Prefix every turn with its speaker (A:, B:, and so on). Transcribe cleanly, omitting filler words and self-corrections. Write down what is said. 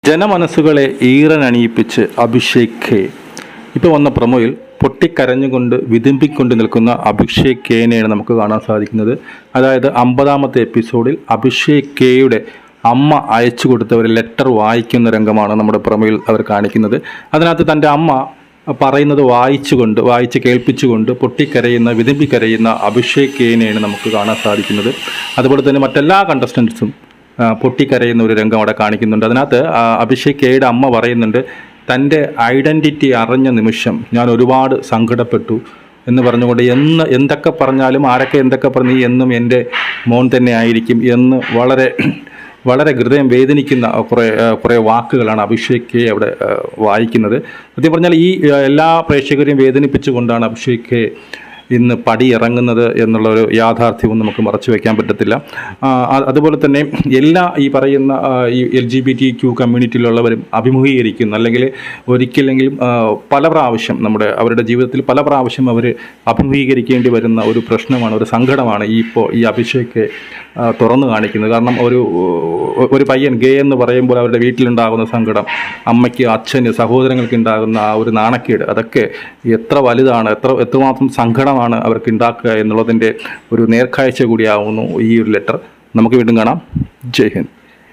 A: ജനമനസ്സുകളെ ഈറനണിയിപ്പിച്ച് അഭിഷേക് ഖേ. ഇപ്പോൾ വന്ന പ്രൊമോയിൽ പൊട്ടിക്കരഞ്ഞുകൊണ്ട് വിതുമ്പിക്കൊണ്ട് നിൽക്കുന്ന അഭിഷേക് ഖേനെയാണ് നമുക്ക് കാണാൻ സാധിക്കുന്നത്. അതായത് 50-ാമത്തെ എപ്പിസോഡിൽ അഭിഷേക് ഖേയുടെ അമ്മ അയച്ചു കൊടുത്ത ഒരു ലെറ്റർ വായിക്കുന്ന രംഗമാണ് നമ്മുടെ പ്രൊമോയിൽ അവർ കാണിക്കുന്നത്. അതിനകത്ത് തൻ്റെ അമ്മ പറയുന്നത് വായിച്ച് കേൾപ്പിച്ചുകൊണ്ട് പൊട്ടിക്കരയുന്ന വിതുമ്പിക്കരയുന്ന അഭിഷേക് ഖേനെയാണ് നമുക്ക് കാണാൻ സാധിക്കുന്നത്. അതുപോലെ തന്നെ മറ്റെല്ലാ കണ്ടസ്റ്റൻസും പൊട്ടിക്കരയുന്ന ഒരു രംഗം അവിടെ കാണിക്കുന്നുണ്ട്. അതിനകത്ത് അഭിഷേക് ഖേയുടെ അമ്മ പറയുന്നുണ്ട്, തൻ്റെ ഐഡൻറ്റിറ്റി അറിഞ്ഞ നിമിഷം ഞാൻ ഒരുപാട് സങ്കടപ്പെട്ടു എന്ന് പറഞ്ഞുകൊണ്ട് എന്തൊക്കെ പറഞ്ഞാലും ആരൊക്കെ എന്തൊക്കെ പറഞ്ഞു എന്നും എൻ്റെ മോൻ തന്നെ ആയിരിക്കും എന്ന് വളരെ ഹൃദയം വേദനിക്കുന്ന കുറേ വാക്കുകളാണ് അഭിഷേക് ഖേ അവിടെ വായിക്കുന്നത്. സത്യം പറഞ്ഞാൽ ഈ എല്ലാ പ്രേക്ഷകരെയും വേദനിപ്പിച്ചുകൊണ്ടാണ് അഭിഷേക് ഖേ ഇന്ന് പടിയിറങ്ങുന്നത് എന്നുള്ളൊരു യാഥാർത്ഥ്യവും നമുക്ക് മറച്ചു വയ്ക്കാൻ പറ്റത്തില്ല. അതുപോലെ തന്നെ എല്ലാ ഈ പറയുന്ന ഈ LGBTQ കമ്മ്യൂണിറ്റിയിലുള്ളവരും അഭിമുഖീകരിക്കുന്ന അല്ലെങ്കിൽ ഒരിക്കലെങ്കിലും പല പ്രാവശ്യം അവരുടെ ജീവിതത്തിൽ പല പ്രാവശ്യം അവർ അഭിമുഖീകരിക്കേണ്ടി വരുന്ന ഒരു പ്രശ്നമാണ്, ഒരു സങ്കടമാണ് ഈ അഭിഷേക് തുറന്നു കാണിക്കുന്നത്. കാരണം ഒരു പയ്യൻ ഗേ എന്ന് പറയുമ്പോൾ അവരുടെ വീട്ടിലുണ്ടാകുന്ന സങ്കടം, അമ്മയ്ക്ക് അച്ഛന് സഹോദരങ്ങൾക്ക് ഉണ്ടാകുന്ന ആ ഒരു നാണക്കേട്, അതൊക്കെ എത്ര വലുതാണ്, എത്രമാത്രം സങ്കടമാണ് അവർക്ക് ഉണ്ടാക്കുക എന്നുള്ളതിൻ്റെ ഒരു നേർക്കാഴ്ച കൂടിയാവുന്നു ഈ ഒരു ലെറ്റർ. നമുക്ക് വീണ്ടും കാണാം. ജയ് ഹിന്ദ്.